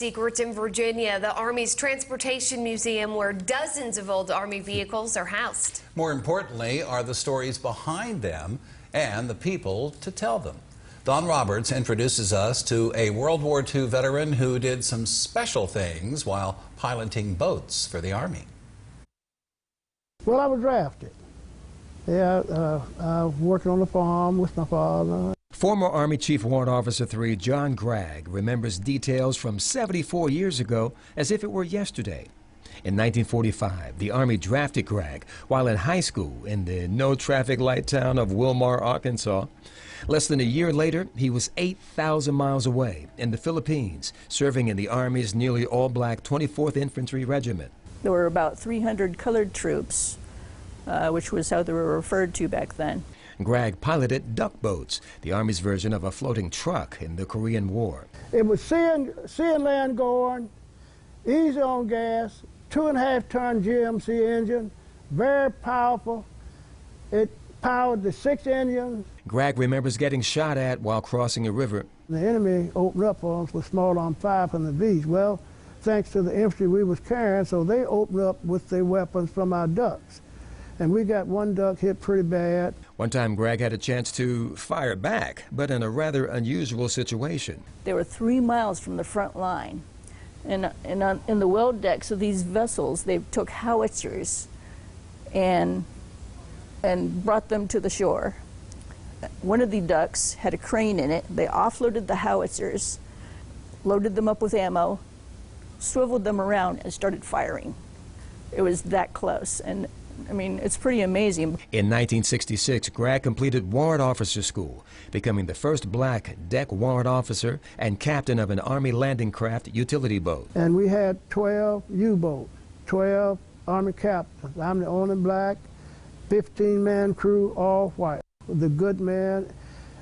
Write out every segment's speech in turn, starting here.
Secrets in Virginia, the Army's Transportation Museum, where dozens of old Army vehicles are housed. More importantly are the stories behind them and the people to tell them. Don Roberts introduces us to a World War II veteran who did some special things while piloting boats for the Army. Well, I was drafted. Yeah, I was working on the farm with my father. Former Army Chief Warrant Officer 3 John Gregg remembers details from 74 years ago as if it were yesterday. In 1945, the Army drafted Gregg while in high school in the no-traffic light town of Wilmar, Arkansas. Less than a year later, he was 8,000 miles away in the Philippines, serving in the Army's nearly all-black 24th Infantry Regiment. There were about 300 colored troops, which was how they were referred to back then. Gregg piloted duck boats, the Army's version of a floating truck in the Korean War. It was seeing land going, easy on gas, 2.5-ton GMC engine, very powerful. It powered the 6 engines. Gregg remembers getting shot at while crossing a river. The enemy opened up on us with small arm fire from the beach. Well, thanks to the infantry we was carrying, so they opened up with their weapons from our ducks. And we got one duck hit pretty bad. One time Gregg had a chance to fire back, but in a rather unusual situation. They were 3 miles from the front line. And in the well decks of these vessels, they took howitzers and brought them to the shore. One of the ducks had a crane in it. They offloaded the howitzers, loaded them up with ammo, swiveled them around, and started firing. It was that close. And I mean, it's pretty amazing. In 1966, Gregg completed Warrant Officer School, becoming the first black deck warrant officer and captain of an Army landing craft utility boat. And we had 12 U-boats, 12 Army captains. I'm the only black, 15-man crew, all white. The good men,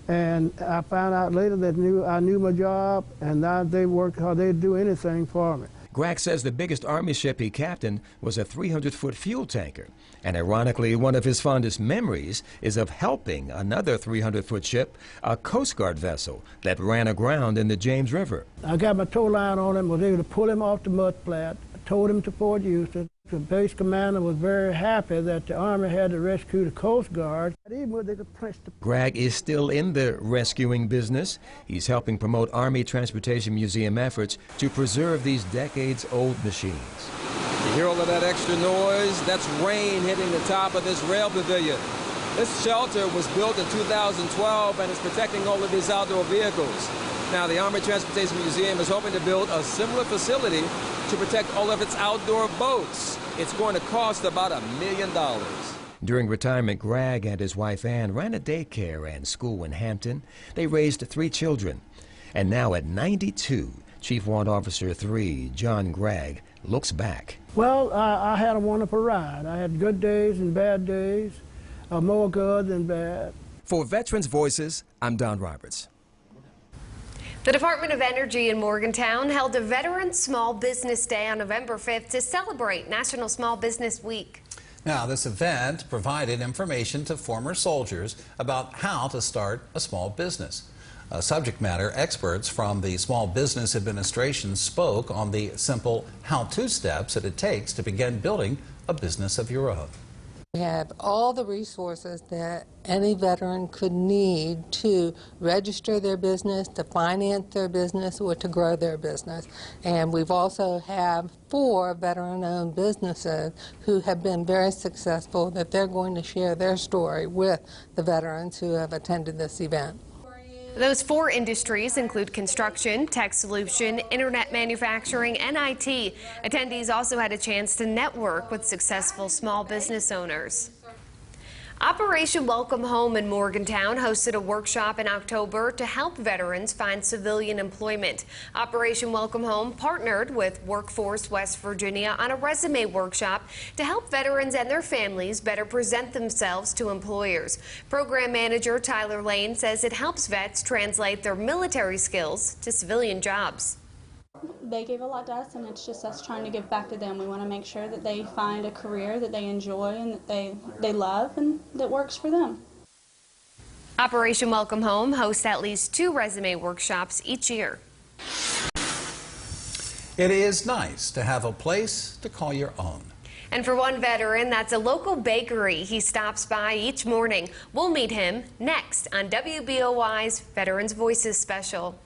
and I found out later that I knew my job, and now they worked hard. They'd do anything for me. Gregg says the biggest Army ship he captained was a 300-foot fuel tanker. And ironically, one of his fondest memories is of helping another 300-foot ship, a Coast Guard vessel that ran aground in the James River. I got my tow line on him, was able to pull him off the mud flat, towed him to Fort Houston. The base commander was very happy that the Army had to rescue the Coast Guard. Gregg is still in the rescuing business. He's helping promote Army Transportation Museum efforts to preserve these decades-old machines. You hear all of that extra noise? That's rain hitting the top of this rail pavilion. This shelter was built in 2012 and is protecting all of these outdoor vehicles. Now, the Army Transportation Museum is hoping to build a similar facility to protect all of its outdoor boats. It's going to cost about $1 million. During retirement, Gregg and his wife Ann ran a daycare and school in Hampton. They raised 3 children. And now at 92, Chief Warrant Officer 3 John Gregg looks back. Well, I had a wonderful ride. I had good days and bad days, more good than bad. For Veterans Voices, I'm Don Roberts. The Department of Energy in Morgantown held a Veterans Small Business Day on November 5th to celebrate National Small Business Week. Now, this event provided information to former soldiers about how to start a small business. Subject matter experts from the Small Business Administration spoke on the simple how-to steps that it takes to begin building a business of your own. We have all the resources that any veteran could need to register their business, to finance their business, or to grow their business. And we've also have 4 veteran-owned businesses who have been very successful that they're going to share their story with the veterans who have attended this event. Those 4 industries include construction, tech solution, internet manufacturing, and IT. Attendees also had a chance to network with successful small business owners. Operation Welcome Home in Morgantown hosted a workshop in October to help veterans find civilian employment. Operation Welcome Home partnered with Workforce West Virginia on a resume workshop to help veterans and their families better present themselves to employers. Program manager Tyler Lane says it helps vets translate their military skills to civilian jobs. They gave a lot to us, and it's just us trying to give back to them. We want to make sure that they find a career that they enjoy and that they love and that works for them. Operation Welcome Home hosts at least 2 resume workshops each year. It is nice to have a place to call your own. And for one veteran, that's a local bakery he stops by each morning. We'll meet him next on WBOY's Veterans Voices Special.